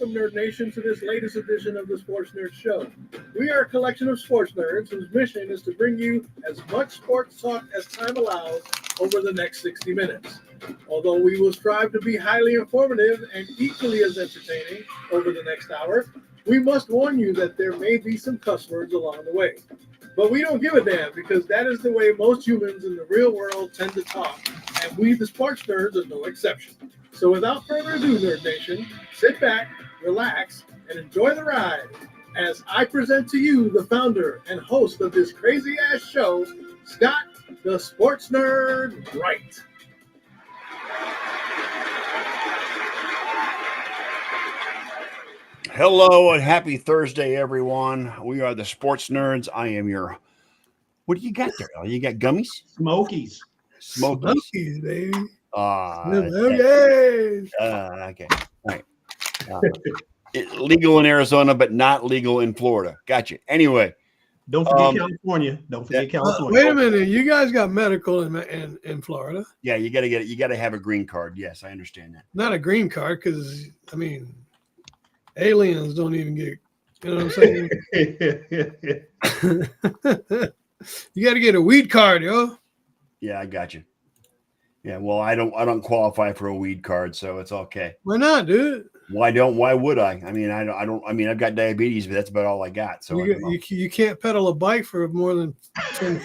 welcome Nerd Nation to this latest edition of the Sports Nerd Show. We are a collection of sports nerds whose mission is to bring you as much sports talk as time allows over the next 60 minutes. Although we will strive to be highly informative and equally as entertaining over the next hour, we must warn you that there may be some cuss words along the way. But we don't give a damn because that is the way most humans in the real world tend to talk, and we, the sports nerds, are no exception. So without further ado, Nerd Nation, sit back, relax, and enjoy the ride as I present to you the founder and host of this crazy-ass show, Scott, the Sports Nerd Wright. Hello and happy Thursday, everyone. We are the Sports Nerds. I am your... What do you got there? You got gummies? Smokies, baby. Okay. All right. Legal in Arizona, but not legal in Florida. Gotcha. Anyway. Don't forget California. California. Wait a minute. You guys got medical in Florida. Yeah, you got to get it. You got to have a green card. Yes, I understand that. Not a green card because, I mean, aliens don't even get, you know what I'm saying? You got to get a weed card, yo. Yeah, I got you. Yeah, well, I don't qualify for a weed card, so it's okay. Why not, dude? Why would I? I mean, I mean, I've got diabetes, but that's about all I got. So you can't pedal a bike for more than 10.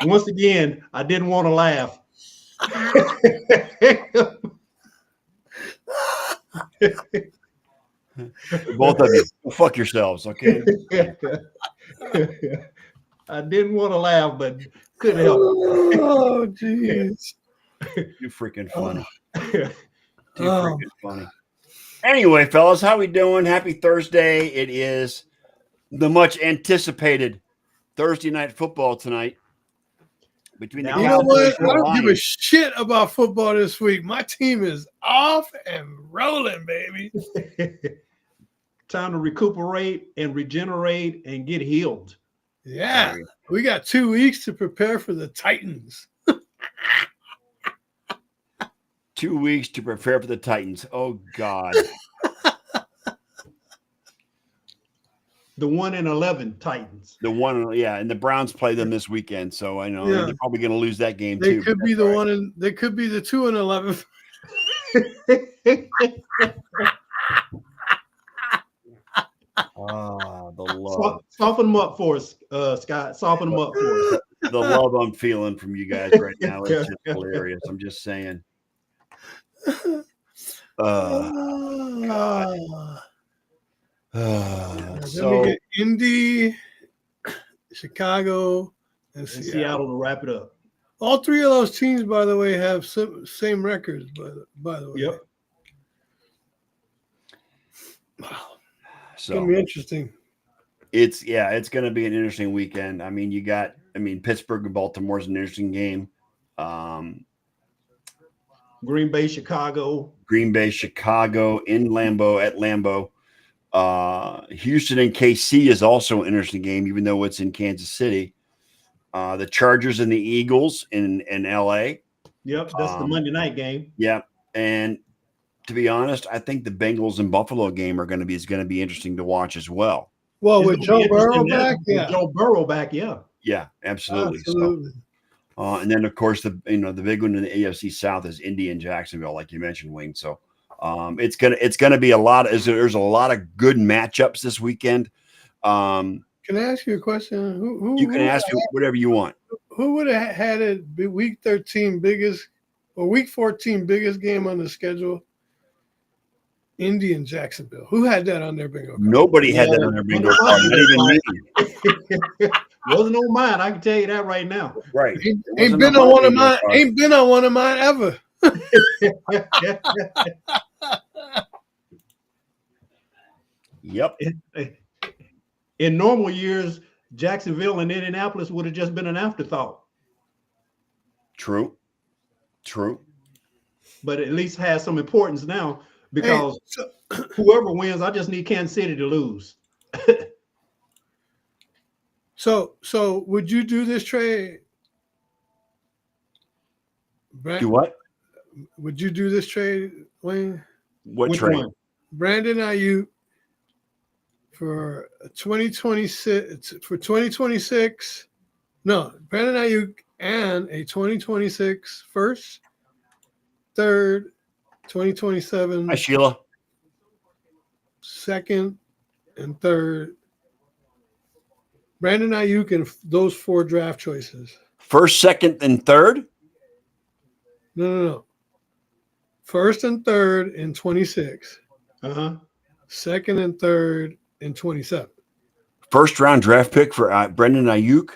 Once again, I didn't want to laugh. Both of you, fuck yourselves, okay? I didn't want to laugh, but couldn't help it. Oh, jeez. You're freaking funny. Too freaking funny. Anyway, fellas, how we doing? Happy Thursday. It is the much anticipated Thursday night football tonight. Between the you know what? I don't give a shit about football this week. My team is off and rolling, baby. Time to recuperate and regenerate and get healed. Yeah, we got 2 weeks to prepare for the Titans. 2 weeks to prepare for the Titans. Oh, God. The 1-11 Titans. The one, yeah, and the Browns play them this weekend, so I know they're probably going to lose that game too. They could be the one, and they could be the 2-11. The love. Soften them up for us, Scott. Soften them up for us. The love I'm feeling from you guys right now is just hilarious. I'm just saying. So we get Indy, Chicago, and Seattle to wrap it up. All three of those teams, by the way, have same records. By the way, yep. Wow, it's so gonna be interesting. It's going to be an interesting weekend. I mean, Pittsburgh and Baltimore is an interesting game. Green Bay, Chicago in Lambeau at Lambeau. Houston and KC is also an interesting game, even though it's in Kansas City. The Chargers and the Eagles in LA. Yep, that's the Monday night game. Yeah, and to be honest, I think the Bengals and Buffalo game is going to be interesting to watch as well. Well, with Joe Burrow back, yeah, absolutely. So, and then of course the big one in the AFC South is Indy and Jacksonville, like you mentioned, Wayne. So it's gonna be a lot. There's a lot of good matchups this weekend. Can I ask you a question? You can ask me whatever you want. Who would have had it be week 13 biggest or week 14 biggest game on the schedule? Indy and Jacksonville. Who had that on their bingo card? Nobody had that on their bingo card. Not even me. Wasn't on mine. I can tell you that right now. Right. Ain't been on one of mine. Ain't been on one of mine ever. Yep. In normal years, Jacksonville and Indianapolis would have just been an afterthought. True. But at least has some importance now because whoever wins, I just need Kansas City to lose. So would you do this trade? Do what? Would you do this trade, Wayne? What Which trade? one? Brandon Ayuk for 2026 for 2026. No, Brandon Ayuk and a 2026 first, third, 2027 Hi, Sheila. second, and third. Brandon Ayuk and those 4 draft choices. First, second, and third? No. First and third in 26. Uh-huh. Second and third in 27. First round draft pick for Brendan Ayuk?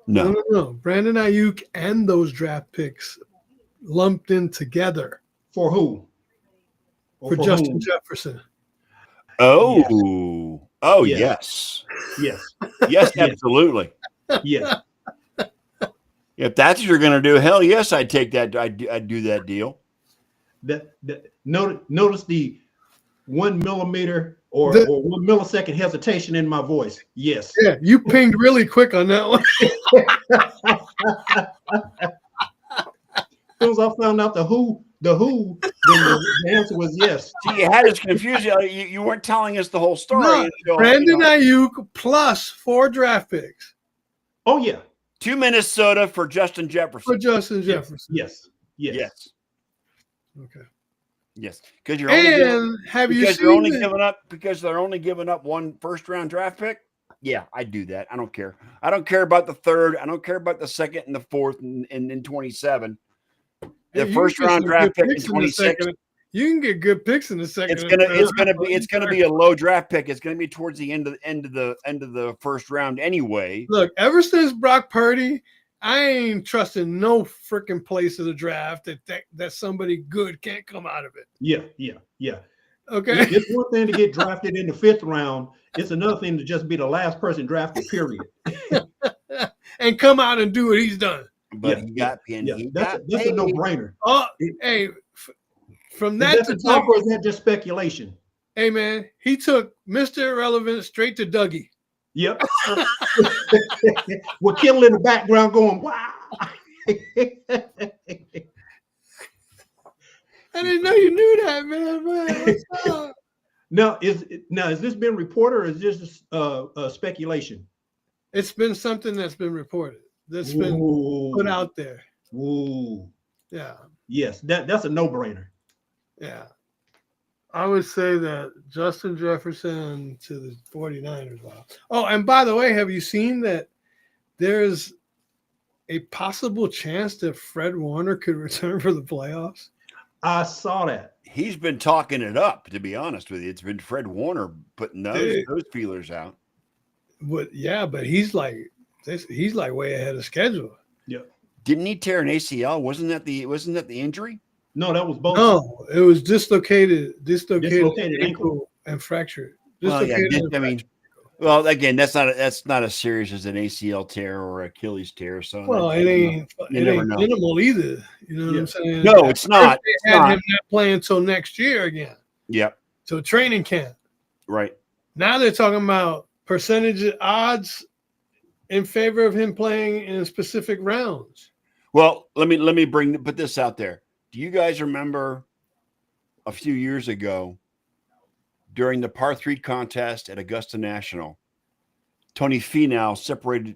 No. Brandon Ayuk and those draft picks lumped in together For who? Or for Justin whom? Jefferson. Oh. Oh, Yes. yes. Yes. Yes, Yes. absolutely. Yes. If that's what you're going to do, hell yes, I'd take that. I'd do that deal. Notice the 1 millimeter or 1 millisecond hesitation in my voice. Yes. Yeah, you pinged really quick on that one. As soon as I found out the who, then the answer was yes. See, you had us confused. You weren't telling us the whole story. No, until, Brandon Ayuk plus 4 draft picks Oh yeah. 2 Minnesota for Justin for Jefferson. Justin Jefferson. Yes. Yes. Yes. Okay. Yes. Because you're only giving, And have you because seen they're only the- giving up because they're only giving up 1 first round draft pick. Yeah, I do that. I don't care. I don't care about the third. I don't care about the second and the fourth and in 27. The you first can get round some draft good pick in picks the 26. second. You can get good picks in the second. It's gonna be a low draft pick. It's gonna be towards the end of the first round anyway. Look, ever since Brock Purdy, I ain't trusting no freaking place of the draft that somebody good can't come out of it. Yeah. Okay. It's one thing to get drafted in the 5th round. It's another thing to just be the last person drafted, period. And come out and do what he's done. But Yeah, he got and Yeah. he That's got a paid. no-brainer. Oh, hey, from Is that that to the top Dougie, or is that just speculation? hey man, he took Mr. Irrelevant straight to Dougie. Yep. With Kittle in the background going, wow. I didn't know you knew that, man. What's up? Now is this been reported or is this speculation? It's been something that's been reported. That's been put out there. Ooh. Yeah. Yes, that's a no-brainer. Yeah. I would say that Justin Jefferson to the 49ers. Wow. Oh, and by the way, have you seen that there's a possible chance that Fred Warner could return for the playoffs? I saw that. He's been talking it up, to be honest with you. It's been Fred Warner putting those feelers out. But he's like way ahead of schedule. Yeah. Didn't he tear an ACL? Wasn't that the injury? No, that was both. No, it was dislocated Dislocated ankle and fractured. Well, yeah, Dislocated I mean, well, again, that's not as serious as an ACL tear or Achilles tear. So well, it ain't never know. minimal either. You know what I'm saying? No, it's not. They had him not playing until next year again. Yep. So training camp. Right. Now they're talking about percentage odds in favor of him playing in specific rounds. Well, let me put this out there. Do you guys remember a few years ago during the par 3 contest at Augusta National, Tony Finau separated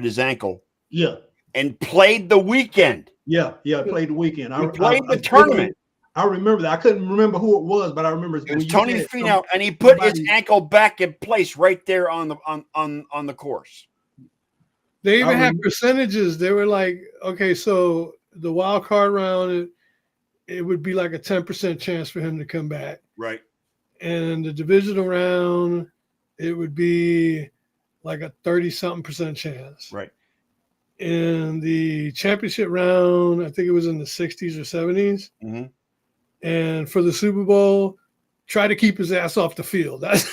his ankle Yeah. and played the weekend. Yeah. Played the weekend. He played the tournament. I remember that. I couldn't remember who it was, but I remember It was Tony Finau, and he put his ankle back in place right there on the course. They even had percentages. They were like, okay, so the wild card round, it would be like a 10% chance for him to come back. Right. And the divisional round, it would be like a 30-something% chance. Right. In the championship round, I think it was in the 60s or 70s. Mm-hmm. And for the Super Bowl, try to keep his ass off the field. That's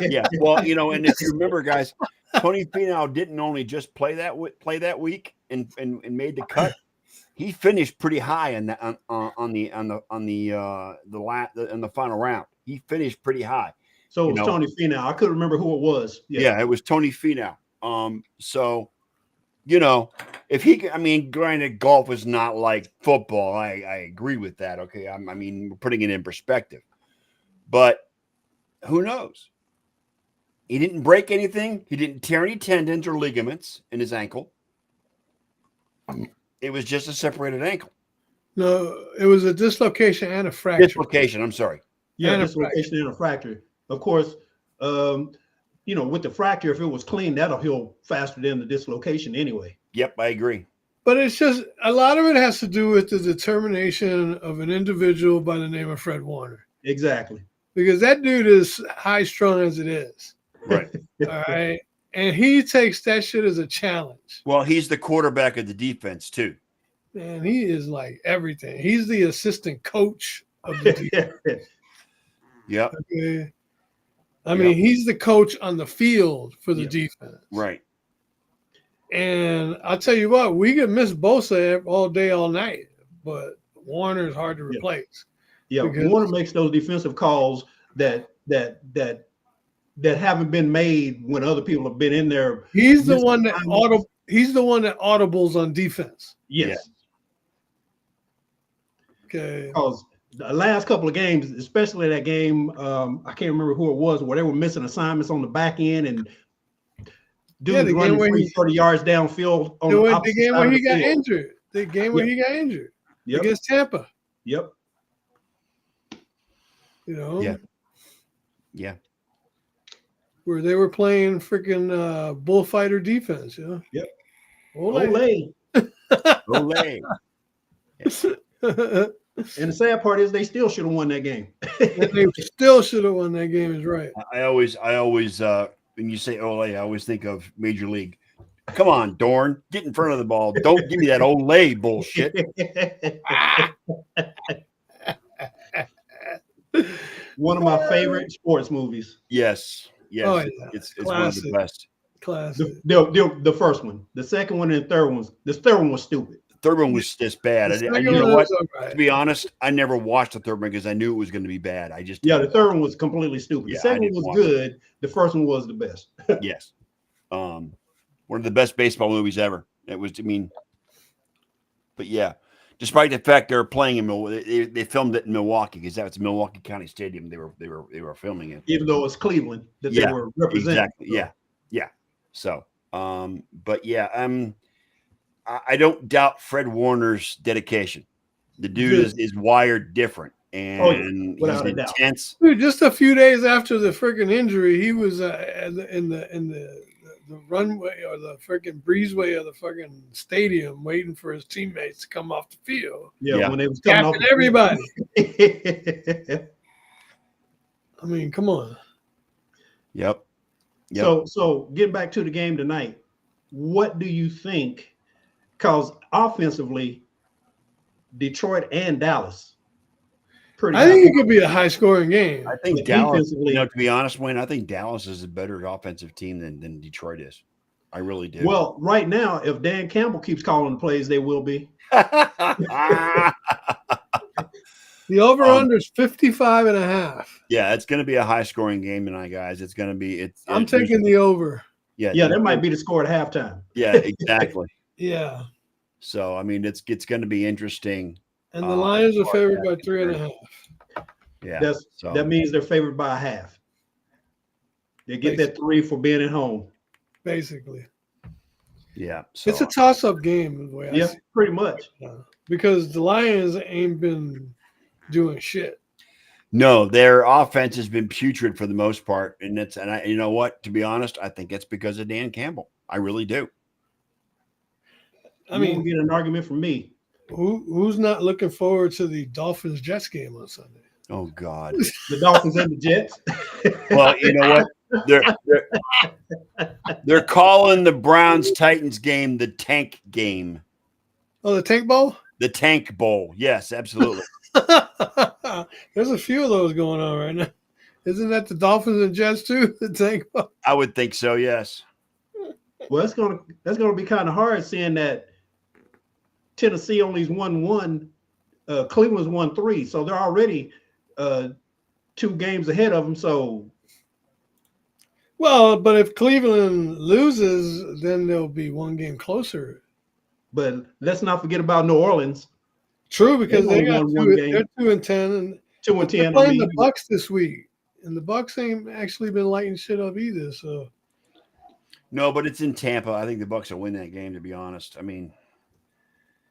Yeah. Well, and if you remember, guys, Tony Finau didn't only just play that week and made the cut. He finished pretty high in the final round. He finished pretty high. So it was Tony Finau. I couldn't remember who it was. Yeah, it was Tony Finau. So you know, if he can, I mean, granted, golf is not like football. I agree with that. Okay. I mean, we're putting it in perspective, but who knows? He didn't break anything. He didn't tear any tendons or ligaments in his ankle. It was just a separated ankle. No, it was a dislocation and a fracture. Dislocation. I'm sorry. Yeah, And a dislocation and a fracture. Of course, you know, with the fracture, if it was clean, that'll heal faster than the dislocation anyway. Yep, I agree. But it's just a lot of it has to do with the determination of an individual by the name of Fred Warner. Exactly. Because that dude is high strung as it is. Right. All right. And he takes that shit as a challenge. Well, he's the quarterback of the defense too. Man, he is like everything. He's the assistant coach of the defense. Yep. Okay. I mean, he's the coach on the field for the Yep. defense. Right. And I'll tell you what, we could miss Bosa all day, all night, but Warner is hard to Yeah. replace. Yeah, Because- Warner makes those defensive calls that haven't been made when other people have been in there. He's the Missed one that assignments. he's the one that audibles on defense. Yes, Okay. because the last couple of games, especially that game, I can't remember who it was, where they were missing assignments on the back end and dudes the game running where 20, he- 30 yards downfield on the The opposite game side where of he the got field. injured. The game where he got injured Yep, against Tampa. yep. You know? Yeah. Yeah. Where they were playing freaking bullfighter defense, you know? Yep. Ole. Olay. And the sad part is they still should have won that game. And they still should have won that game, is right. I always when you say Olay, I always think of Major League. Come on, Dorn, get in front of the ball. Don't give me that Olay bullshit. One of my favorite sports movies. Yes. Yes. Oh, yeah. It's one of the Classic. best. Classic. The first one, the second one, and the third one. The third one was stupid. Third one was just bad. The You second know one what? was all right. To be honest, I never watched the third one because I knew it was going to be bad. I just Yeah, the third one was completely stupid. Yeah, The I second didn't one watch was good. The first one was the best. yes. One of the best baseball movies ever. It was, I mean, but yeah, despite the fact they're playing in Milwaukee, they filmed it in Milwaukee because that's Milwaukee County Stadium. They were filming it. Even though it's Cleveland that Yeah, they were representing. Exactly. Yeah. Yeah. So, but yeah, I don't doubt Fred Warner's dedication. The dude is wired different, and without he's a doubt. intense. Dude, just a few days after the freaking injury, he was in the runway or the freaking breezeway of the fucking stadium, waiting for his teammates to come off the field. Yeah, when they was coming off Tapping everybody. the I mean, come on. Yep. Yep. So getting back to the game tonight, what do you think? Because offensively, Detroit and Dallas, pretty. I think it could be a high scoring game. I think But Dallas. defensively- To be honest, Wayne, I think Dallas is a better offensive team than Detroit is. I really do. Well, right now, if Dan Campbell keeps calling the plays, they will be. The over under is 55.5. Yeah, it's going to be a high scoring game tonight, guys. It's going to be. I'm taking the over. Yeah, Yeah, that might be the score at halftime. Yeah, exactly. Yeah. So I mean, it's going to be interesting. And the Lions are favored by yeah. 3.5. Yeah, That means they're favored by a half. They get that 3 for being at home. Basically. yeah. So It's a toss up game, the way I Yeah, see pretty much. it. Because the Lions ain't been doing shit. no, their offense has been putrid for the most part, and you know what? To be honest, I think it's because of Dan Campbell. I really do. I You mean, won't get an argument from me. who's not looking forward to the Dolphins Jets game on Sunday? Oh God. The Dolphins and the Jets. Well, you know what? They're calling the Browns Titans game the Tank game, Oh, the Tank Bowl? the Tank Bowl. Yes, absolutely. There's a few of those going on right now. Isn't that the Dolphins and Jets too? The Tank Bowl. I would think so. Yes. Well, that's gonna be kind of hard seeing that Tennessee only's won 1, Cleveland's won 3, so they're already 2 games ahead of them. So Well, but if Cleveland loses, then they'll be one game closer. But let's not forget about New Orleans. True, because They've they got only won one they're game. 2-10, and 2-10. they're playing the Bucks this week, and the Bucks ain't actually been lighting shit up either. So No, but it's in Tampa. I think the Bucks will win that game. To be honest, I mean,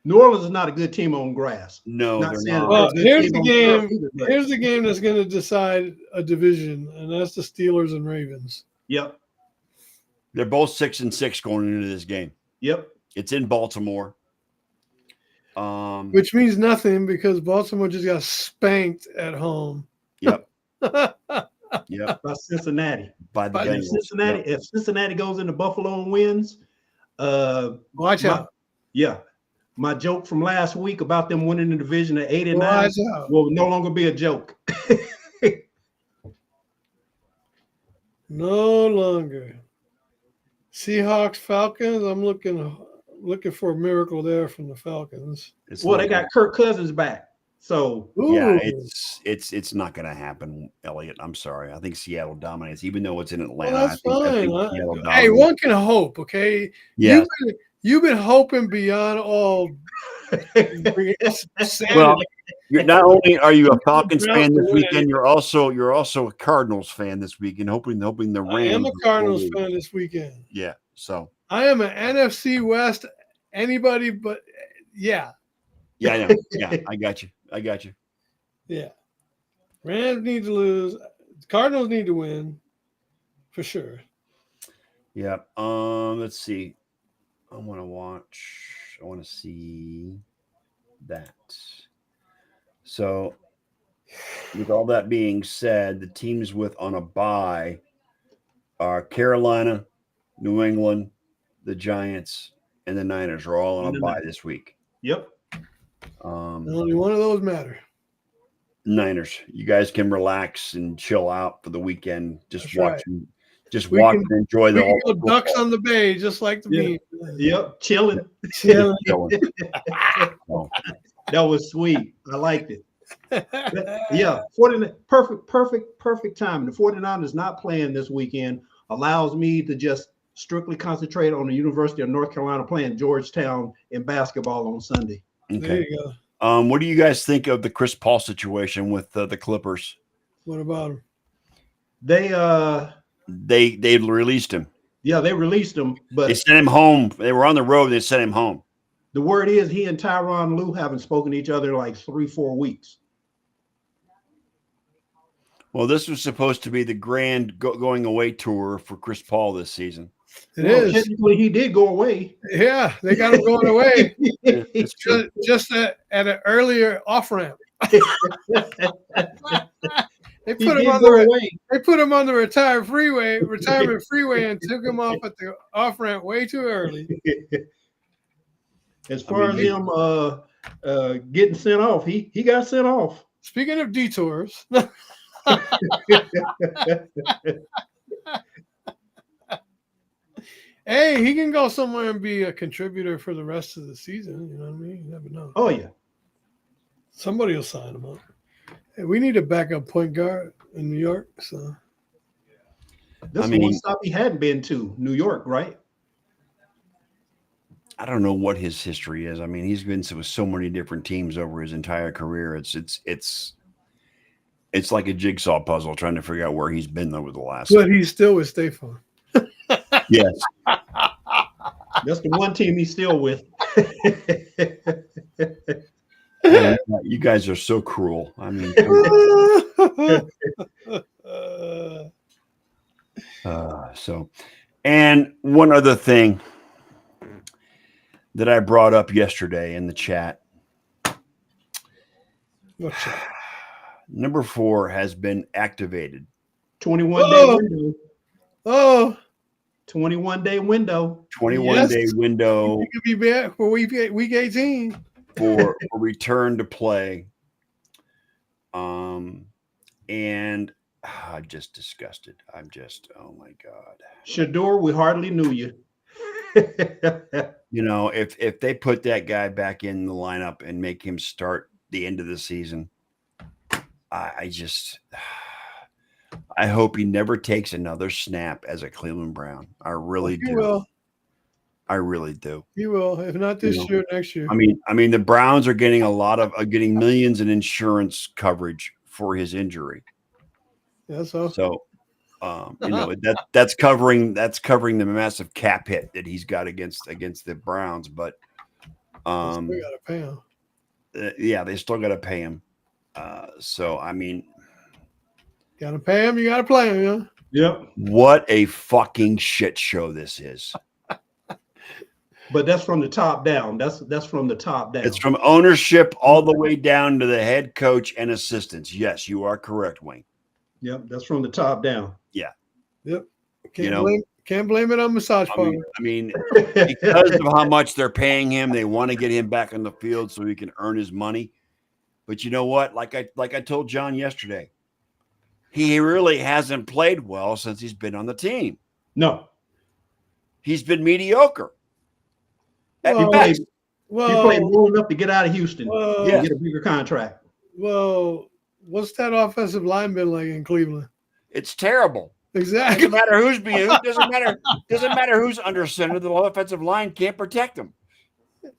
New Orleans is not a good team on grass. no, Not they're saying not. well, good here's team the on game. turf either, but- Here's the game that's going to decide a division, and that's the Steelers and Ravens. Yep. They're both 6-6 going into this game. Yep. It's in Baltimore. Which means nothing because Baltimore just got spanked at home. Yep. Watch Yep. By Cincinnati. By the By If Bengals. Cincinnati, Yep. if Cincinnati goes into Buffalo and wins, out. yeah. My joke from last week about them winning the division at 8-9 Watch out. will no longer be a joke. No longer. Seahawks, Falcons. I'm looking for a miracle there from the Falcons. It's Well, not they got Kirk Cousins back. So Yeah, Ooh. it's not going to happen, Elliot. I'm sorry. I think Seattle dominates, even though it's in Atlanta. Well, that's I think fine. Seattle Hey, dominates. one can hope, okay? Yeah. You've been hoping beyond all. Well, you're not only are you a Falcons Browns fan to this win. weekend, you're also a Cardinals fan this weekend, hoping the Rams. I am a will Cardinals lose. fan this weekend. Yeah. So I am an NFC West. Anybody but yeah. yeah, I know. Yeah, I got you. Yeah. Rams need to lose. Cardinals need to win for sure. Yeah. Let's see. I want to see that. So, with all that being said, the teams with on a bye are Carolina, New England, the Giants, and the Niners are all on a bye this week. Yep. Only one of those matter. Niners, you guys can relax and chill out for the weekend. Just That's watch, right. just We watch can- and enjoy We the can go whole ducks on the bay, just like the Yeah. bean. Yep. Chilling. Chilling. Oh, That was sweet. I liked it. Yeah. 49 perfect time. The 49ers not playing this weekend allows me to just strictly concentrate on the University of North Carolina playing Georgetown in basketball on Sunday. There okay. you go. What do you guys think of the Chris Paul situation with the Clippers? What about him? They released him. They released him, They but sent him home. They were on the road. They sent him home. the word is he and Tyronn Lue haven't spoken to each other in like 3-4 weeks. Well, this was supposed to be the grand going away tour for Chris Paul this season. It Well, is. technically he did go away. Yeah, they got him going away That's true. just at an earlier off ramp. They He put him did on go the away. they put him on the retirement freeway, and took him off at the off ramp way too early. As far as him getting sent off, he got sent off. Speaking of detours, hey, he can go somewhere and be a contributor for the rest of the season. You know what I mean? You never know. Oh yeah. Somebody will sign him up. Hey, we need a backup point guard in New York. So This I is mean- one stop he hadn't been to, New York, right? I don't know what his history is. I mean, he's been with so many different teams over his entire career. It's like a jigsaw puzzle trying to figure out where he's been over the last. but he's still with State Farm. Yes. That's the one team he's still with. Man, you guys are so cruel. I mean, so, and one other thing that I brought up yesterday in the chat. What's that? Number 4 has been activated. 21-day window. Oh, 21-day window. 21-day window he could be back for week 18. for a return to play. And I'm just disgusted. Oh my God. Shador, we hardly knew you. You know, if they put that guy back in the lineup and make him start the end of the season, I hope he never takes another snap as a Cleveland Brown. I really He do. will. I really do. He will. If not this year, next year. I mean, the Browns are getting getting millions in insurance coverage for his injury. Yeah, so that's covering the massive cap hit that he's got against the Browns. But we gotta pay him. Yeah, they still got to pay him. So I mean, gotta pay him. You gotta play him. Yeah. Yep. What a fucking shit show this is. But that's from the top down. That's from the top down. It's from ownership all the way down to the head coach and assistants. Yes, you are correct, Wayne. Yep, that's from the top down. Yeah. Yep. Can't blame it on massage parlor. I mean, because of how much they're paying him, they want to get him back on the field so he can earn his money. But you know what? Like I told John yesterday, he really hasn't played well since he's been on the team. No. He's been mediocre. He played well enough to get out of Houston and get a bigger contract. Well, what's that offensive line been like in Cleveland? It's terrible. Exactly. Doesn't matter who's doesn't matter who's under center. The offensive line can't protect him.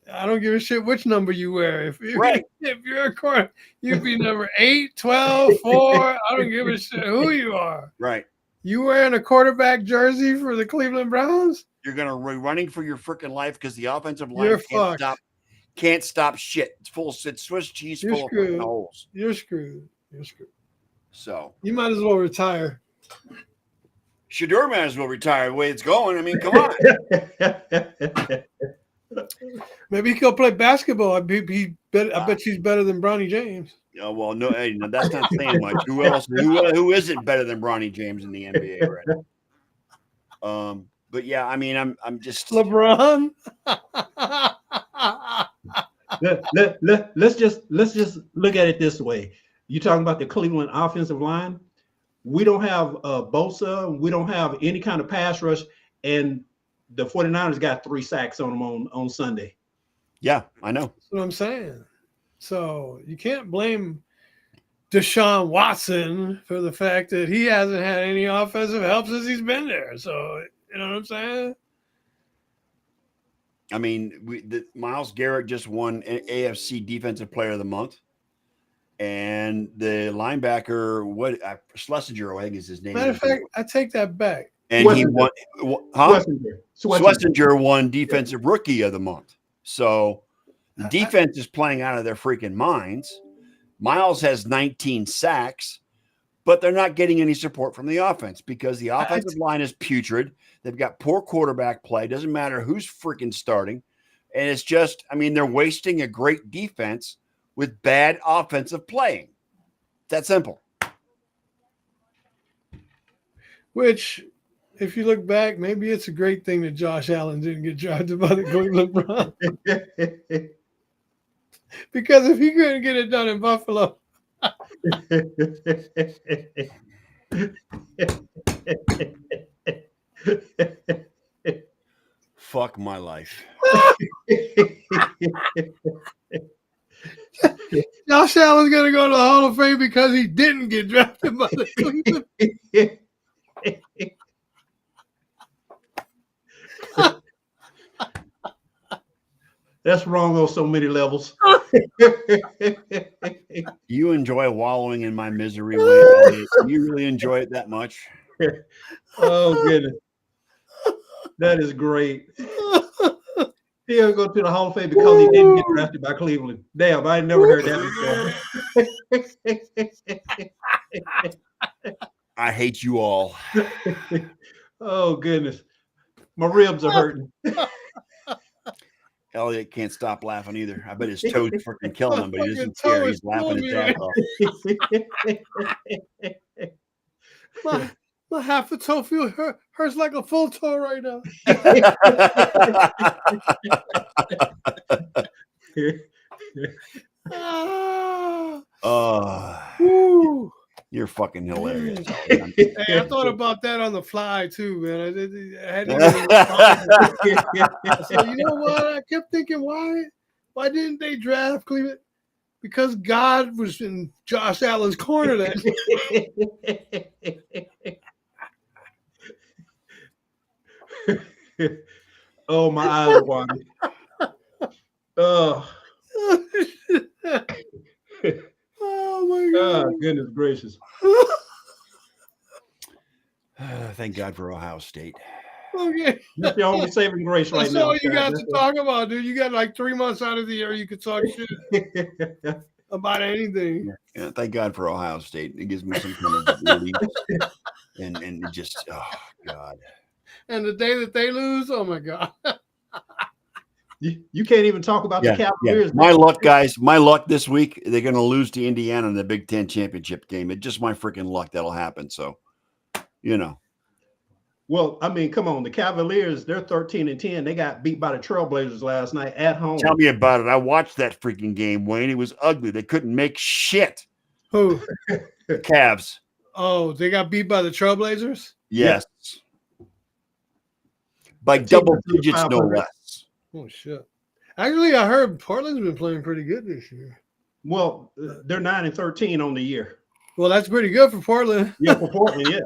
I don't give a shit which number you wear. If you're a corner, you'd be number 8, 12, 4. I don't give a shit who you are. Right. You wearing a quarterback jersey for the Cleveland Browns? You're gonna be running for your freaking life because the offensive line can't stop shit. It's Swiss cheese full of holes. You're screwed. So you might as well retire. Shedeur might as well retire the way it's going. I mean, come on. Maybe he could play basketball. I bet he's better than Bronny James. Oh, well, no, that's not saying much. Who else? Who isn't better than Bronny James in the NBA right now? But yeah, I mean, I'm just LeBron. Let's just look at it this way. You talking about the Cleveland offensive line? We don't have Bosa. We don't have any kind of pass rush, and the 49ers got 3 sacks on them on Sunday. Yeah, I know. That's what I'm saying. So you can't blame Deshaun Watson for the fact that he hasn't had any offensive help since he's been there. So you know what I'm saying? I mean, Myles Garrett just won AFC Defensive Player of the Month. And the linebacker, Schlesinger, I think is his name. Matter of fact, I take that back. And he won. Schlesinger won Defensive Rookie of the Month. So the defense is playing out of their freaking minds. Myles has 19 sacks, but they're not getting any support from the offense because the offensive line is putrid. They've got poor quarterback play. Doesn't matter who's freaking starting. And it's just, I mean, they're wasting a great defense with bad offensive playing. That simple. Which, if you look back, maybe it's a great thing that Josh Allen didn't get drafted by the Cleveland Browns. Because if he couldn't get it done in Buffalo. Fuck my life. Josh Allen's going to go to the Hall of Fame because he didn't get drafted by the Cleveland. That's wrong on so many levels. You enjoy wallowing in my misery, Wayne. You really enjoy it that much? Oh, goodness. That is great. He'll go to the Hall of Fame because he didn't get drafted by Cleveland. Damn, I never heard that before. I hate you all. Oh, goodness. My ribs are hurting. Elliot can't stop laughing either. I bet his toes freaking killing him, but he doesn't care. He's laughing his ass off. My half a toe hurts like a full toe right now. You're fucking hilarious. Hey, I thought about that on the fly too, man. I had to so you know what? I kept thinking, why didn't they draft Cleveland? because God was in Josh Allen's corner. Then oh, my eyes are watering. Oh, oh my God! goodness gracious! Thank God for Ohio State. Okay, That's the only saving grace right that's now. all you got to talk about, dude. You got like 3 months out of the year you could talk shit about anything. Yeah, thank God for Ohio State. It gives me some kind of relief. And it just, oh God. And the day that they lose, oh my God. You can't even talk about the Cavaliers. Yeah. My luck, guys. My luck this week. They're going to lose to Indiana in the Big Ten championship game. It's just my freaking luck that'll happen. So, you know. Well, I mean, come on. The Cavaliers, they're 13-10. They got beat by the Trailblazers last night at home. Tell me about it. I watched that freaking game, Wayne. It was ugly. They couldn't make shit. Who? The Cavs. Oh, they got beat by the Trailblazers? Yes. By double digits, no less. Oh, shit. Actually, I heard Portland's been playing pretty good this year. Well, they're 9-13 on the year. Well, that's pretty good for Portland. Yeah, for Portland, yeah.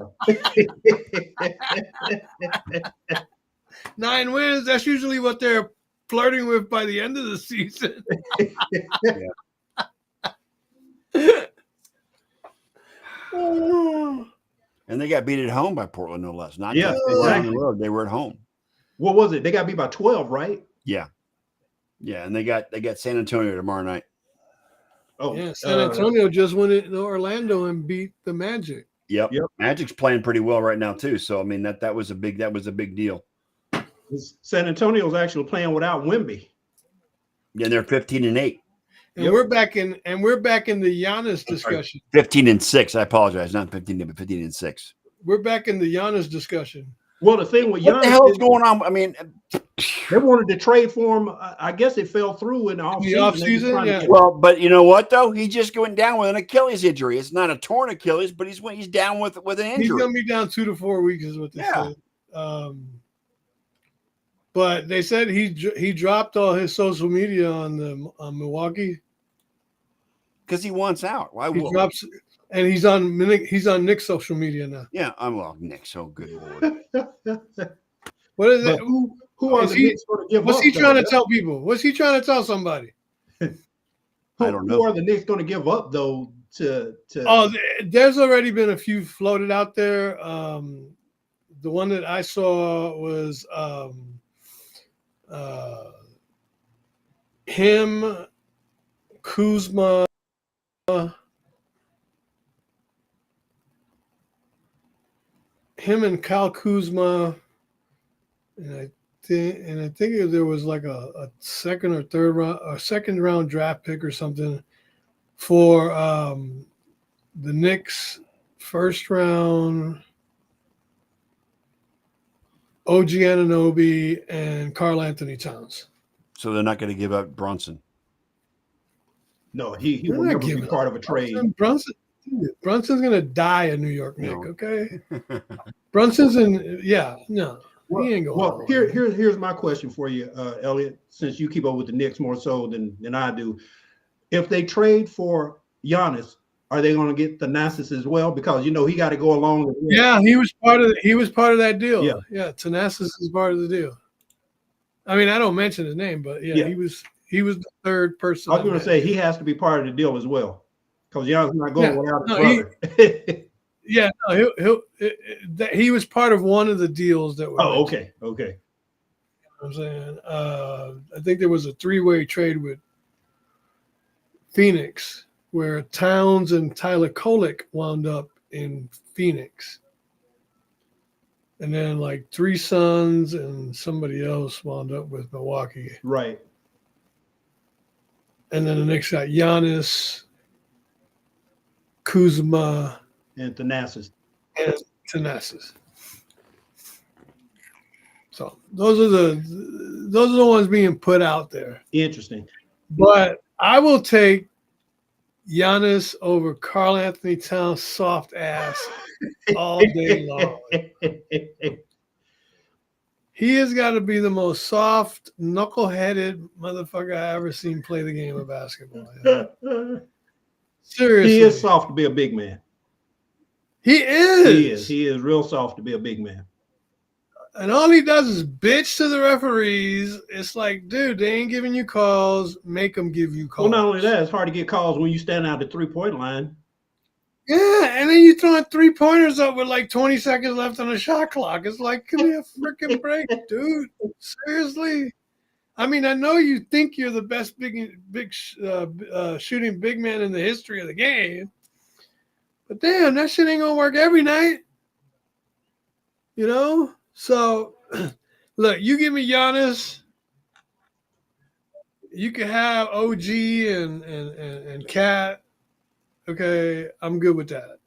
9 wins. That's usually what they're flirting with by the end of the season. And they got beat at home by Portland, no less. Not Yeah, just on the road. They were at home. What was it? They got beat by 12, right? Yeah. Yeah, and they got San Antonio tomorrow night. Oh, yeah, San Antonio just went into Orlando and beat the Magic. Yep. Magic's playing pretty well right now too. So I mean that was a big deal. San Antonio's actually playing without Wemby. Yeah, they're 15-8. And we're back in the Giannis discussion. 15-6. I apologize, not 15, but 15-6. We're back in the Giannis discussion. Well, the thing with Giannis, what the hell is going on? I mean, they wanted to trade for him. I guess it fell through in the offseason. Yeah. Well, but you know what though? He just went down with an Achilles injury. It's not a torn Achilles, but he's down with an injury. He's gonna be down 2 to 4 weeks, is what they said. But they said he dropped all his social media on Milwaukee because he wants out. Why would he? And he's on Nick's social media now. Yeah, Nick. So good lord. What is it? Who are the Knicks going to give up? What's he trying to tell people? What's he trying to tell somebody? I don't know. Who are the Knicks going to give up though? Oh, there's already been a few floated out there. The one that I saw was him, Kuzma, him and Kyle Kuzma, and I think there was like a second or third round, or second round draft pick or something for the Knicks first round, OG Anunoby and Karl Anthony Towns. So they're not going to give up Brunson. No, he will never be part of a trade. Brunson's going to die in New York, Nick. Okay, Brunson's in. Yeah, no, he ain't going. Well, here's my question for you, Elliot. Since you keep up with the Knicks more so than I do, if they trade for Giannis, are they going to get Thanasis as well? Because he got to go along with. Yeah, he was part of that deal. Yeah, Thanasis is part of the deal. I mean, I don't mention his name, but he was the third person. I was going to say he has to be part of the deal as well, because Giannis not going without his brother. He was part of one of the deals that were. Oh, okay. You know what I'm saying, I think there was a 3-way trade with Phoenix where Towns and Tyler Kolek wound up in Phoenix. And then like 3 Suns and somebody else wound up with Milwaukee. Right. And then the Knicks got Giannis, Kuzma, and Thanasis. So those are the ones being put out there. Interesting. But I will take Giannis over Karl Anthony Towns' soft ass all day long. He has got to be the most soft, knuckle-headed motherfucker I ever seen play the game of basketball. Yeah. Seriously. He is soft to be a big man. He is. He is. He is real soft to be a big man. And all he does is bitch to the referees. It's like, dude, they ain't giving you calls. Make them give you calls. Well, not only that, it's hard to get calls when you stand out the 3-point line. Yeah, and then you throwing 3-pointers up with like 20 seconds left on the shot clock. It's like, give me a freaking break, dude. Seriously. I mean, I know you think you're the best shooting big man in the history of the game, but damn, that shit ain't gonna work every night. You know? So, look, you give me Giannis, you can have OG and Cat. Okay, I'm good with that.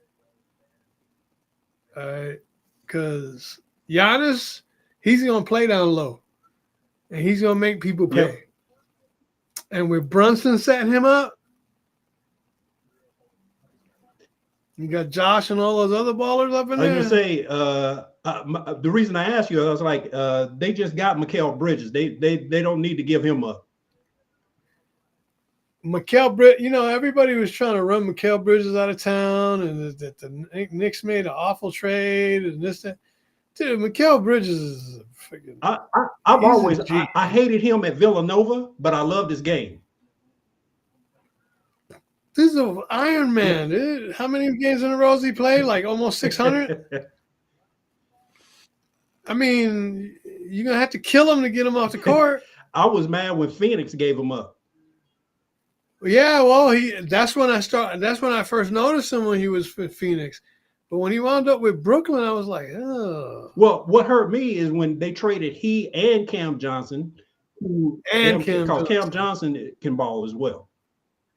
All right, because Giannis, he's gonna play down low, and he's gonna make people pay. Yep. And with Brunson setting him up, you got Josh and all those other ballers up in I there. was gonna say, the reason I asked you, I was like, they just got Mikal Bridges. They don't need to give him up. Mikal Bridges, you know, everybody was trying to run Mikal Bridges out of town, and that the Knicks made an awful trade, and this, that. Dude, Mikal Bridges is a freaking. I've always I hated him at Villanova, but I loved his game. This is an Iron Man, dude. How many games in a row has he played? Like almost 600? I mean, you're going to have to kill him to get him off the court. I was mad when Phoenix gave him up. Yeah, well, that's when I first noticed him when he was with Phoenix. But when he wound up with Brooklyn, I was like, oh. Well, what hurt me is when they traded he and Cam Johnson, because Cam Johnson can ball as well.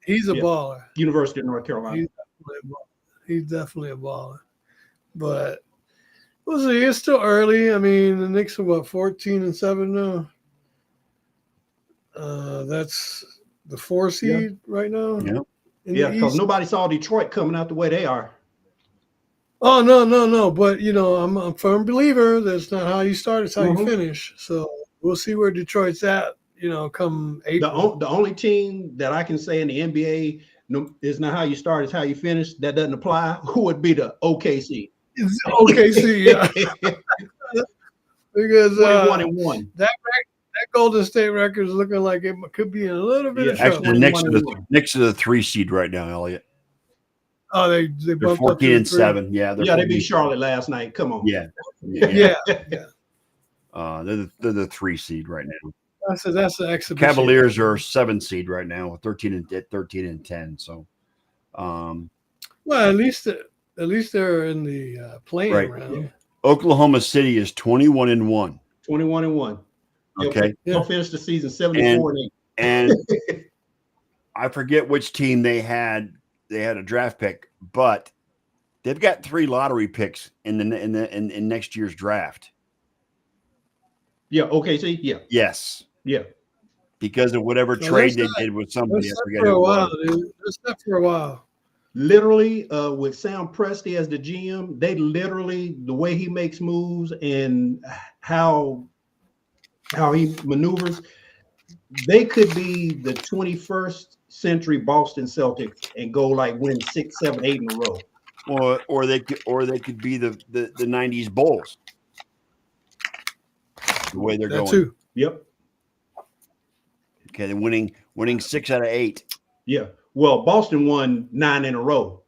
He's a baller. University of North Carolina. He's definitely a baller. But we'll see. It's still early. I mean, the Knicks are 14-7 now. That's the 4 seed right now. Yeah, because nobody saw Detroit coming out the way they are. Oh, no. But, you know, I'm a firm believer that's not how you start, it's how you finish. So we'll see where Detroit's at, you know, come April. The only team that I can say in the NBA is not how you start, it's how you finish. That doesn't apply. Who would be the OKC? It's OKC, yeah. Because 21-1. That Golden State record is looking like it could be in a little bit of trouble. Actually, the Knicks are the 3 seed right now, Elliot. Oh, they They're bumped 14-7. Yeah, they beat Charlotte last night. Come on. Yeah. Yeah. They're the 3 seed right now. That's the exhibition. Cavaliers are 7 seed right now, 13-10. So, well, at least they're in the playing round. Yeah. Oklahoma City is 21-1. 21-1. Okay. They'll finish the season 74-8. And I forget which team they had. They had a draft pick, but they've got 3 lottery picks in next year's draft. Yeah. OKC. Yeah. Yes. Yeah. Because of whatever trade they did with somebody. That's for a while, dude. That's not for a while. Literally, with Sam Presti as the GM, they literally, the way he makes moves and how he maneuvers, they could be the 21st century Boston Celtics and go like win 6, 7, 8 in a row. Or they could be the 90s Bulls. The way they're going. Too. Yep. Okay, they're winning 6 out of 8. Yeah. Well, Boston won 9 in a row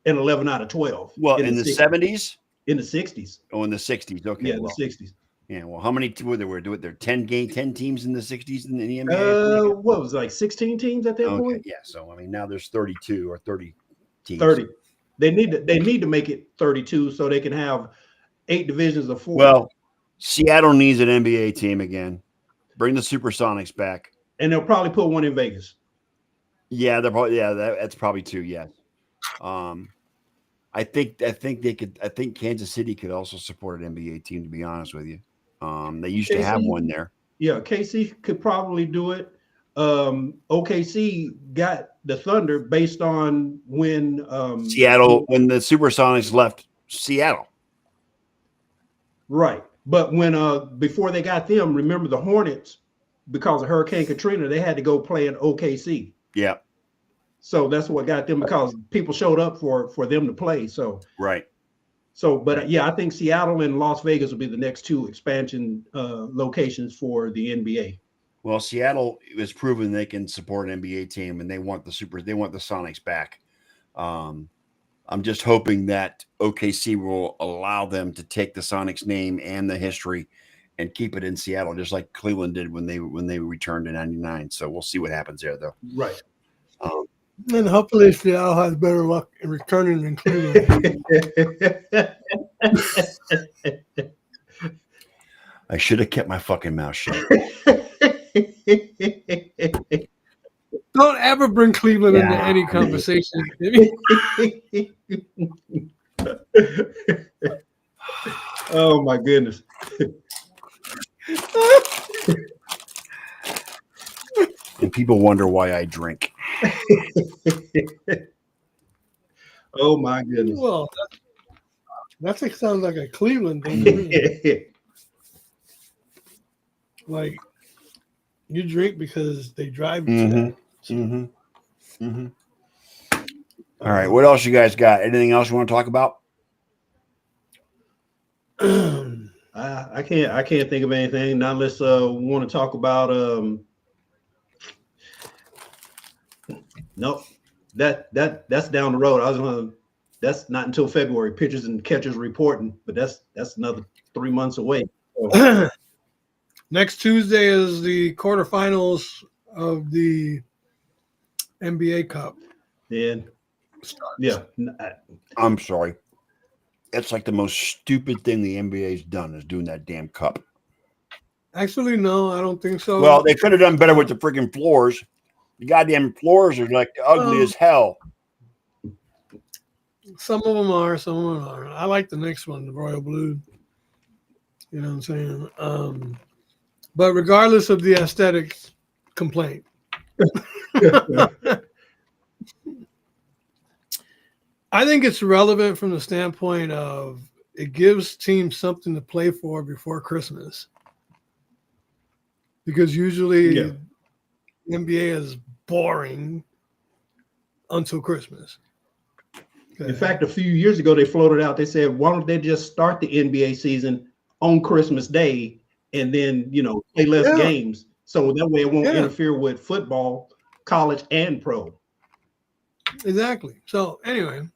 and 11 out of 12. Well, in the 70s? In the 60s. Oh, in the 60s. Okay. Yeah, the 60s. Yeah. Well, how many were there? There were 10 teams in the 60s in the NBA? What was it, like 16 teams at that point? Yeah. So I mean, now there's 32 or 30 teams. 30. They need to make it 32 so they can have 8 divisions of 4. Well, Seattle needs an NBA team again. Bring the Supersonics back. And they'll probably put one in Vegas. Yeah, that's probably 2. Yes. I think they could. I think Kansas City could also support an NBA team. To be honest with you, they used to have one there. Yeah, KC could probably do it. OKC got the Thunder based on when Seattle, when the Supersonics left Seattle. Right. But when before they got them, remember the Hornets, because of Hurricane Katrina, they had to go play in OKC. Yeah. So that's what got them, because people showed up for them to play. So right. So, but yeah, I think Seattle and Las Vegas will be the next two expansion locations for the NBA. Well, Seattle is proven they can support an NBA team, and they want the Sonics back. I'm just hoping that OKC will allow them to take the Sonics name and the history and keep it in Seattle, just like Cleveland did when they returned in '99. So we'll see what happens there, though. Right. And hopefully Seattle has better luck in returning than Cleveland. I should have kept my fucking mouth shut. Don't ever bring Cleveland into any conversation. Oh my goodness. And people wonder why I drink. Oh my goodness. Well, that sounds like a Cleveland thing to me. Like, you drink because they drive you to that. All right, what else you guys got? Anything else you want to talk about? I can't think of anything. Not unless we want to talk about nope. That's down the road. That's not until February. Pitchers and catchers reporting, but that's another 3 months away. So. Next Tuesday is the quarterfinals of the NBA Cup. And yeah, I'm sorry. It's like the most stupid thing the NBA's done is doing that damn cup. Actually, no, I don't think so. Well, they could have done better with the freaking floors. The goddamn floors are like ugly as hell. Some of them are, some of them aren't. I like the next one, the royal blue. You know what I'm saying? But regardless of the aesthetics complaint, I think it's relevant from the standpoint of it gives teams something to play for before Christmas. Because usually the NBA is boring until Christmas. Okay. In fact, a few years ago, they floated out, they said, why don't they just start the NBA season on Christmas Day and then, play less games? So that way it won't interfere with football, college and pro. Exactly. So anyway,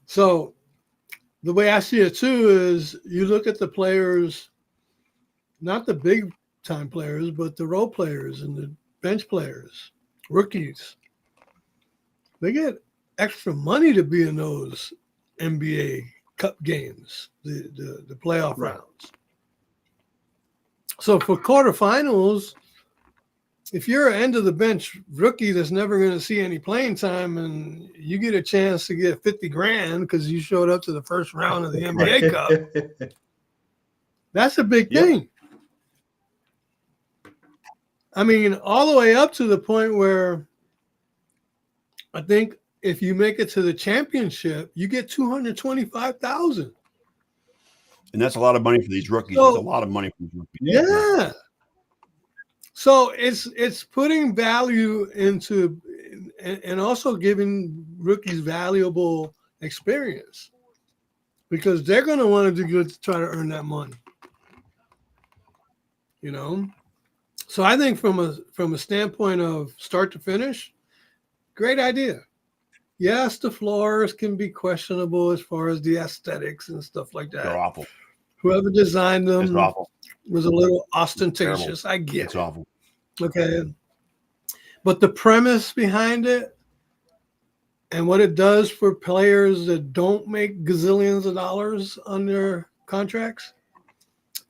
so the way I see it too is you look at the players, not the big time players, but the role players and the bench players, rookies. They get extra money to be in those NBA Cup games, the playoff rounds. So for quarterfinals, if you're an end of the bench rookie that's never going to see any playing time and you get a chance to get $50,000 because you showed up to the first round of the NBA Cup, that's a big thing. I mean, all the way up to the point where I think if you make it to the championship, you get $225,000. And that's a lot of money for these rookies. It's a lot of money for these rookies. Yeah. So it's putting value into and also giving rookies valuable experience because they're going to want to do good to try to earn that money. So I think from a standpoint of start to finish, great idea. Yes, the floors can be questionable as far as the aesthetics and stuff like that. They're awful. Whoever designed them was a little ostentatious. I get it's it. Awful. Okay. But the premise behind it and what it does for players that don't make gazillions of dollars on their contracts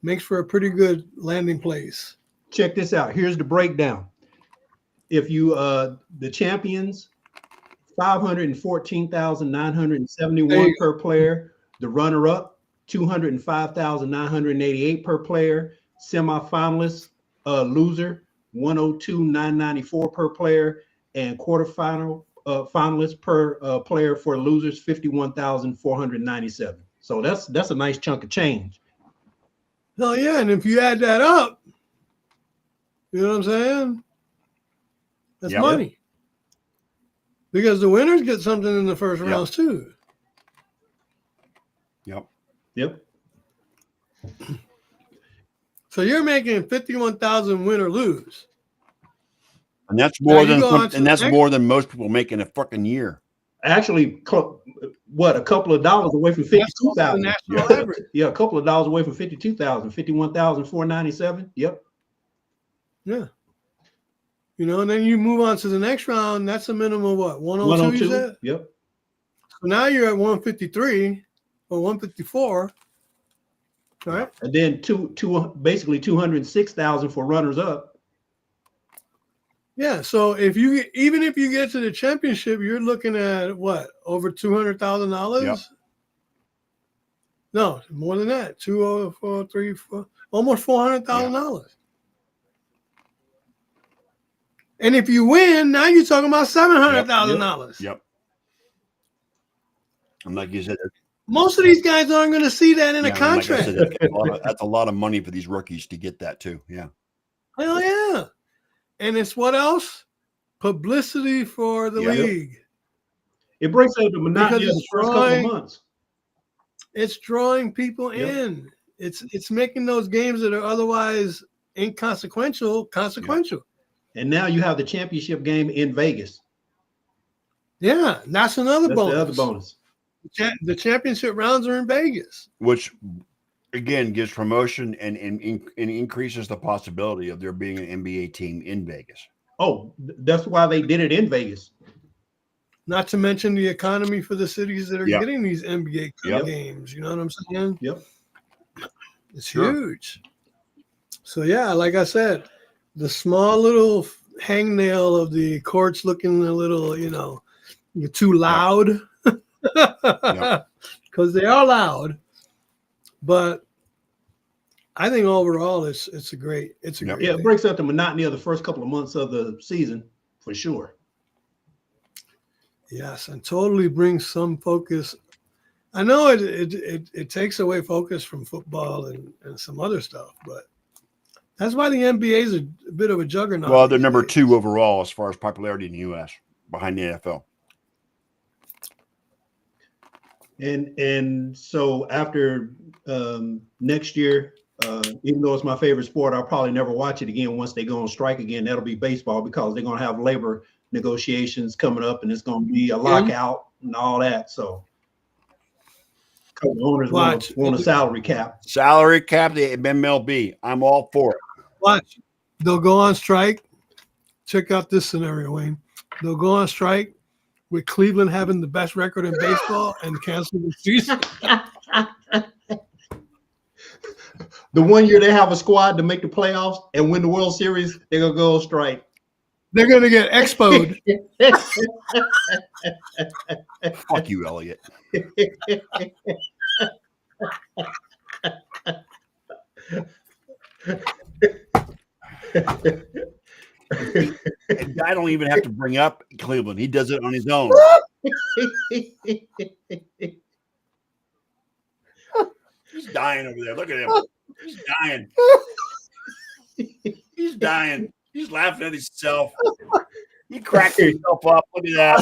makes for a pretty good landing place. Check this out. Here's the breakdown. If you the champions, $514,971 per player. The runner-up, $205,988 per player. Semifinalists, loser, $102,994 per player, and quarterfinal finalists per player. For losers, 51,497. So that's a nice chunk of change. Hell yeah. And if you add that up, you know what I'm saying? That's Yep. money. Because the winners get something in the first Yep. rounds too. Yep. Yep. So you're making 51,000 win or lose. And that's more you than go on to and the that's next- more than most people make in a fucking year. Actually, what, a couple of dollars away from That's also the 52,000. national average. Yeah, a couple of dollars away from 52,000, 51,497. Yep. Yeah. You know, and then you move on to the next round. That's a minimum of what? 102, you said? Yep. So now you're at 153 or 154. Right? And then basically 206,000 for runners up. Yeah. So even if you get to the championship, you're looking at what? Over $200,000? Yep. No, more than that. 2, 4, 3, 4, almost $400,000. And if you win, now you're talking about $700,000. Yep. And like you said, Most of these guys aren't going to see that in a yeah, and like I contract. said, that's a lot of money for these rookies to get that too. Yeah. Hell yeah. And it's what else? Publicity for the Yeah. league. It breaks up the monotony of the first couple of months. It's drawing people Yep. in. It's making those games that are otherwise inconsequential consequential. And now you have the championship game in Vegas. Yeah, that's another That's bonus. the other bonus. The championship rounds are in Vegas. Which again gives promotion and increases the possibility of there being an NBA team in Vegas. Oh, that's why they did it in Vegas. Not to mention the economy for the cities that are Yep. getting these NBA Yep. games. You know what I'm saying? Yep. It's Sure. huge. So yeah, like I said, the small little hangnail of the courts looking a little, you're too loud. Because they are loud. But I think overall it's a great Yep. great Yeah, it thing. breaks up the monotony of the first couple of months of the season for sure. Yes, and totally brings some focus. I know it takes away focus from football and some other stuff, but that's why the NBA is a bit of a juggernaut. Well, they're these number days. 2 overall as far as popularity in the U.S. behind the NFL. And so after next year, even though it's my favorite sport, I'll probably never watch it again once they go on strike again. That'll be baseball, because they're going to have labor negotiations coming up, and it's going to be a lockout and all that. So because the owners want a salary cap. Salary cap, the MLB. I'm all for it. Watch. They'll go on strike. Check out this scenario, Wayne. They'll go on strike with Cleveland having the best record in baseball and cancel the season. The one year they have a squad to make the playoffs and win the World Series, they're going to go on strike. They're going to get expoed. Fuck you, Elliot. And I don't even have to bring up Cleveland. He does it on his own. He's dying over there. Look at him. He's dying. He's dying. He's laughing at himself. He cracked himself up. Look at that.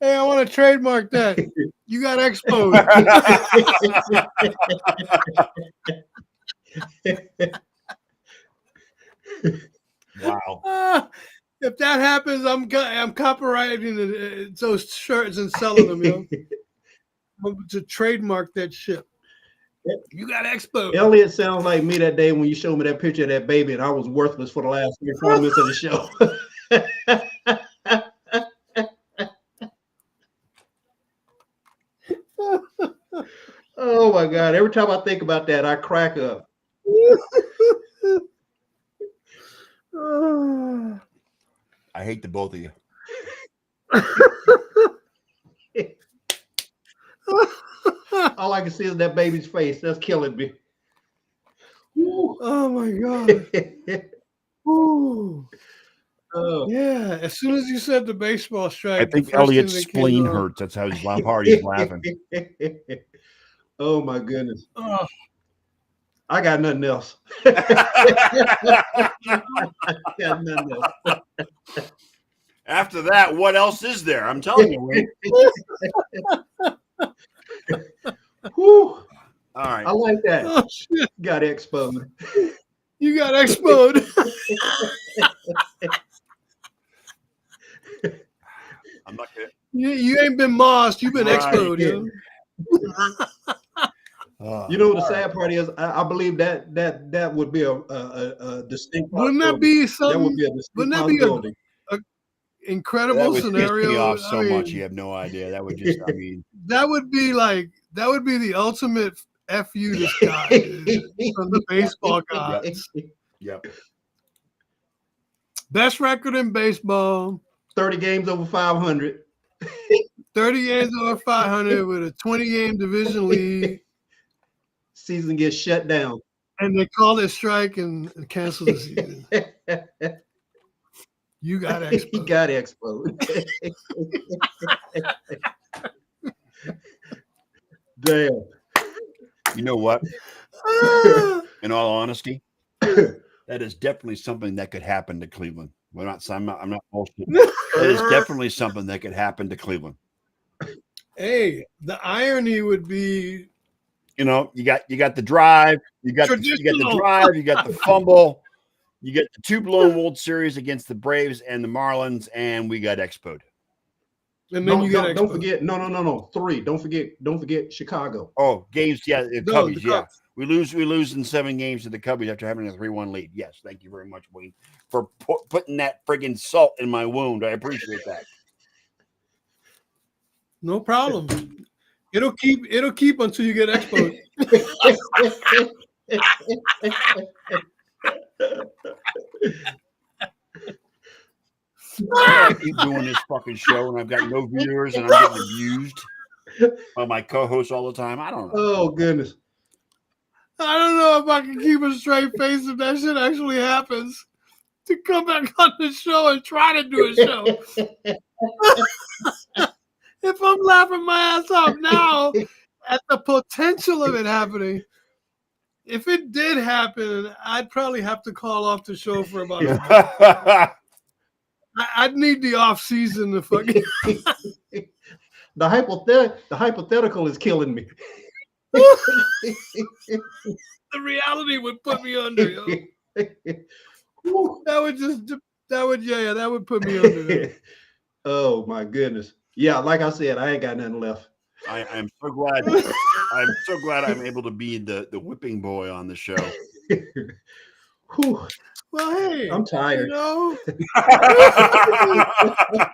Hey, I want to trademark that. You got exposed. Wow. If that happens, I'm copyrighting those shirts and selling them. To trademark that shit. You got exposed. Elliot sounds like me that day when you showed me that picture of that baby, and I was worthless for the last 3-4 minutes of the show. Oh my God. Every time I think about that, I crack up. I hate the both of you. All I can see is that baby's face. That's killing me. Oh my God. Ooh. Oh. Yeah, as soon as you said the baseball strike, I the think first Elliot's thing that came spleen to my- hurts. That's how he's hard he's laughing. Oh my goodness. Oh, I got nothing else. I got nothing else. After that, what else is there? I'm telling you, Wayne. Whew, All right. I like that. oh shit! Got exposed. You got exploded. I'm not gonna. You ain't been mossed. You've been Right. exploded. yo. You know what the sad part is? I believe that would be a distinct. Wouldn't that possibility. be That something? would be a distinct Wouldn't that be possibility. incredible That would piss scenario? me off so I much. mean, You have no idea. That would just. I mean, that would be the ultimate fu to Scott from the baseball gods. yep. Best record in baseball. 30 games over 500. 30 games over 500 with a 20-game division lead, Season gets shut down. and they call it strike and cancel the season. You got He exposed. got exposed. Damn. You know what? In all honesty, that is definitely something that could happen to Cleveland. I'm not bullshitting. That is definitely something that could happen to Cleveland. Hey, the irony would be You know, you got the drive, you got the drive, you got the fumble, you get the 2 blown World Series against the Braves and the Marlins, and we got expoed. and then Don't forget. No. 3. Don't forget Chicago. Oh, games, yeah, the No, Cubbies, the yeah. Cubs. We lose in 7 games to the Cubbies after having a 3-1 lead. Yes, thank you very much, Wayne, for putting that friggin' salt in my wound. I appreciate that. No problem. It'll keep until you get exposed. I keep doing this fucking show, and I've got no viewers, and I'm getting abused by my co-hosts all the time. I don't know. Oh goodness. I don't know if I can keep a straight face if that shit actually happens. To come back on the show and try to do a show. If I'm laughing my ass off now at the potential of it happening, if it did happen, I'd probably have to call off the show for about a month. I'd need the off season to fucking. The hypothetical is killing me. The reality would put me under. Yo. That would put me under. Oh my goodness. Yeah, like I said, I ain't got nothing left. I'm so glad. I'm so glad I'm able to be the whipping boy on the show. Whew, Well, hey, I'm tired. You know,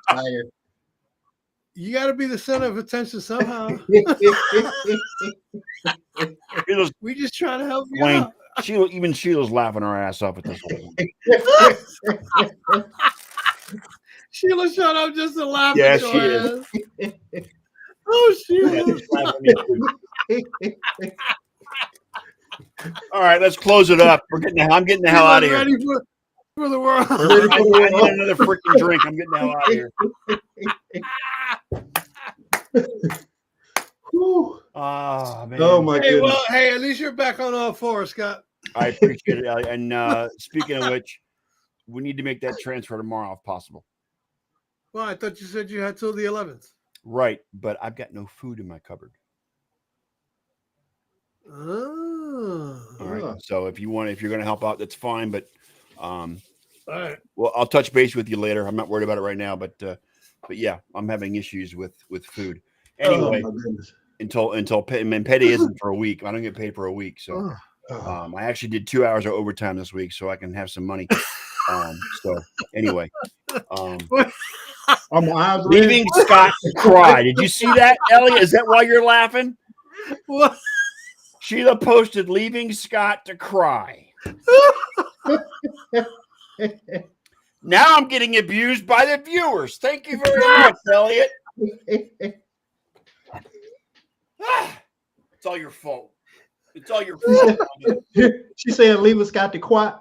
Tired. you got to be the center of attention somehow. We just trying to help you Wayne, out. Sheila's laughing her ass off at this whole thing. Sheila shut up just to laugh Yes, at she your is. ass. Oh, Sheila. Yeah, she's laughing at me too. All right, let's close it up. I'm getting the hell out of here. Ready for the world. I need another freaking drink. I'm getting the hell out of here. Oh man. Oh my Hey, goodness. well, hey, at least you're back on all fours, Scott. I appreciate it, Ellie. And speaking of which, we need to make that transfer tomorrow if possible. Well, I thought you said you had till the 11th. Right, but I've got no food in my cupboard. Oh. All right. Yeah. So if you're going to help out, that's fine. But All right. well, I'll touch base with you later. I'm not worried about it right now, but yeah, I'm having issues with food. Anyway, Oh my goodness. until payday isn't for a week. I don't get paid for a week, so Oh. I actually did 2 hours of overtime this week, so I can have some money. So anyway, My eyes are leaving Scott to cry. Did you see that, Elliot? Is that why you're laughing? What? Sheila posted leaving Scott to cry. Now I'm getting abused by the viewers. Thank you very much, Elliot. It's all your fault. It's all your fault. She said, "Leave Scott to cry?"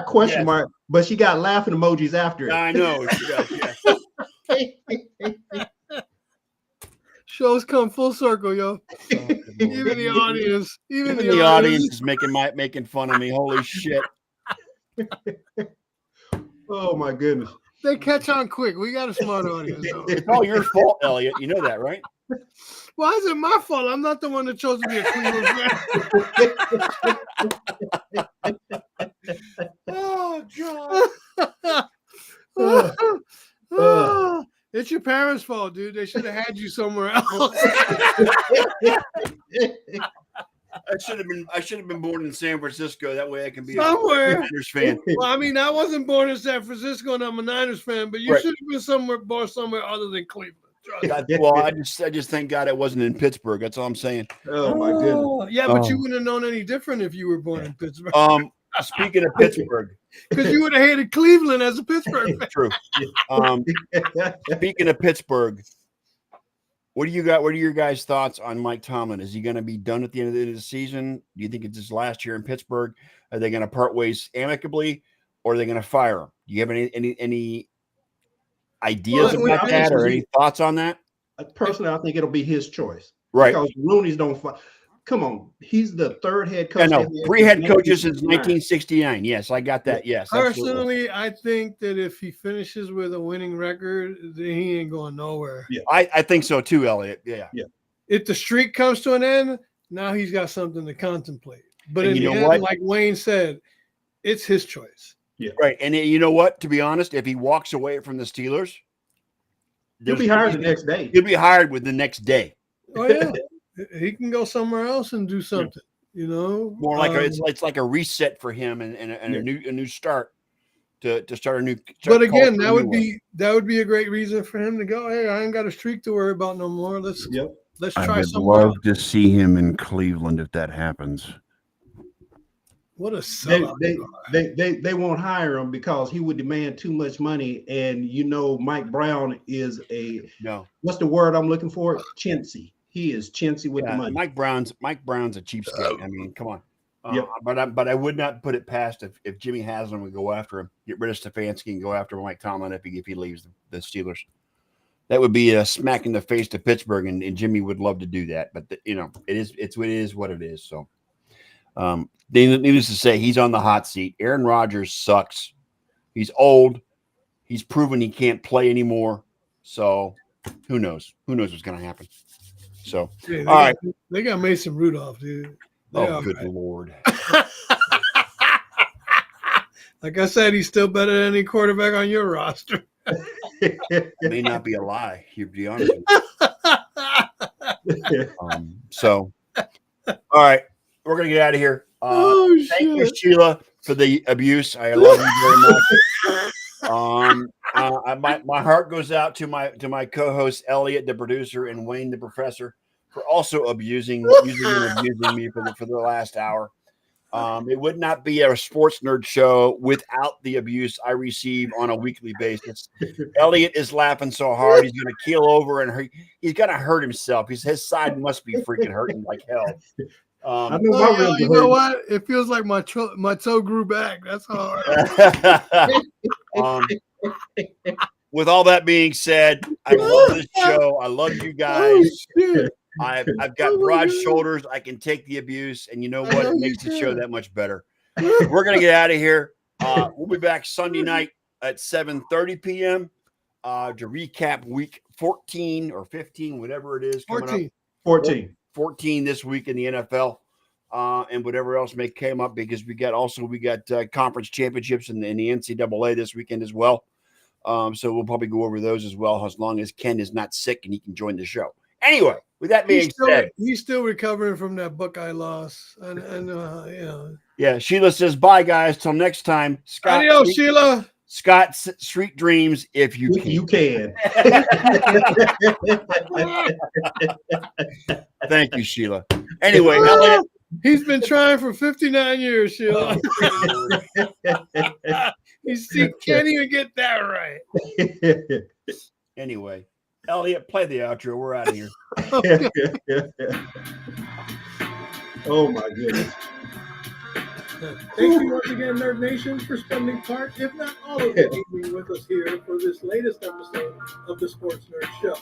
Question Yes. mark. but she got laughing emojis after it. I know. She does, yes. Shows come full circle, yo. Even the audience, Even the audience is making fun of me. Holy shit. Oh my goodness. They catch on quick. We got a smart audience. Though. It's all your fault, Elliot. You know that, right? Why is it my fault? I'm not the one that chose to be a Cleveland fan. Oh, God. It's your parents' fault, dude. They should have had you somewhere else. I should have been born in San Francisco. That way I can be Somewhere. a Niners fan. Well, I mean, I wasn't born in San Francisco and I'm a Niners fan, but you Right. should have been born somewhere other than Cleveland. Trust me. Well, I just thank God it wasn't in Pittsburgh. That's all I'm saying. Oh my goodness. Yeah, but Oh. you wouldn't have known any different if you were born in Pittsburgh. Speaking of Pittsburgh, Because you would have hated Cleveland as a Pittsburgh fan. true. Speaking of Pittsburgh, what do you got? What are your guys' thoughts on Mike Tomlin? Is he going to be done at the end of the season? Do you think it's his last year in Pittsburgh? Are they going to part ways amicably, or are they going to fire him? Do you have any ideas Well, about that, or any thoughts on that? Personally, I think it'll be his choice. Right. Because Rooney's don't fight. Come on, he's the third head coach. I know. 3 head coaches since 1969. Yes, I got that. Yes. Absolutely. Personally, I think that if he finishes with a winning record, then he ain't going nowhere. Yeah. I think so too, Elliot. Yeah. If the streak comes to an end, now he's got something to contemplate. But And in you the know end, what? like Wayne said, it's his choice. Right. And you know what? To be honest, if he walks away from the Steelers, He'll be hired the next day. He'll be hired with the next day. Oh yeah, he can go somewhere else and do something. You know, More like it's like a reset for him and a new start to start a new. But again, that would be a great reason for him to go. Hey, I ain't got a streak to worry about no more. Let's try I would somewhere love to see him in Cleveland if that happens. What a sellout. They won't hire him because he would demand too much money. And you know, Mike Brown is what's the word I'm looking for? Chintzy. He is chintzy with the money. Mike Brown's a cheapskate. I mean, come on. But I would not put it past if Jimmy Haslam would go after him, get rid of Stefanski and go after Mike Tomlin if he leaves the Steelers. That would be a smack in the face to Pittsburgh, and Jimmy would love to do that. But it is what it is. So, needless to say, he's on the hot seat. Aaron Rodgers sucks. He's old. He's proven he can't play anymore. So, who knows? Who knows what's going to happen? So, Yeah, all right. They got Mason Rudolph, dude. Good Lord. Like I said, he's still better than any quarterback on your roster. May not be a lie, to be honest with you. So, all right. We're going to get out of here. Thank you, Sheila, for the abuse. I love you very much. My heart goes out to my co-host Elliot, the producer, and Wayne, the professor, for also using me for the last hour. It would not be a sports nerd show without the abuse I receive on a weekly basis. Elliot is laughing so hard he's going to keel over and he's going to hurt himself. His side must be freaking hurting like hell. You know what? It feels like my toe grew back. That's hard. With all that being said, I love this show. I love you guys. I've got broad shoulders. I can take the abuse, and you know what? It makes the show that much better. We're gonna get out of here. We'll be back Sunday night at 7:30 p.m. To recap week 14 or 15, whatever it is. 14 this week in the NFL, and whatever else may come up, because we got conference championships in the NCAA this weekend as well. So we'll probably go over those as well, as long as Ken is not sick and he can join the show. Anyway, with that being said, he's still recovering from that Buckeye loss, Yeah, Sheila says bye, guys. Till next time. Scott, adios, Sheila. Scott, sweet dreams if you can. You can. Thank you, Sheila. Anyway, Elliot. He's been trying for 59 years, Sheila. He can't even get that right. Anyway, Elliot, play the outro. We're out of here. Oh my goodness. Thank you once again, Nerd Nation, for spending part, if not all of the evening with us here for this latest episode of the Sports Nerd Show.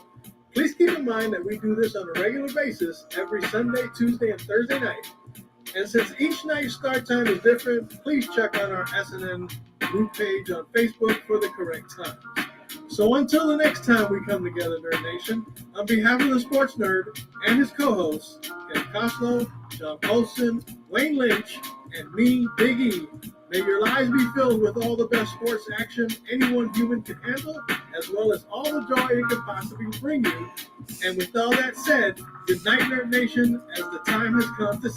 Please keep in mind that we do this on a regular basis every Sunday, Tuesday, and Thursday night. And since each night's start time is different, please check out our SNN group page on Facebook for the correct time. So until the next time we come together, Nerd Nation, on behalf of the Sports Nerd and his co-hosts, Ken Koslow, John Olson, Wayne Lynch, and me, Big E, may your lives be filled with all the best sports action anyone human can handle, as well as all the joy it can possibly bring you. And with all that said, good night, Nerd Nation, as the time has come to say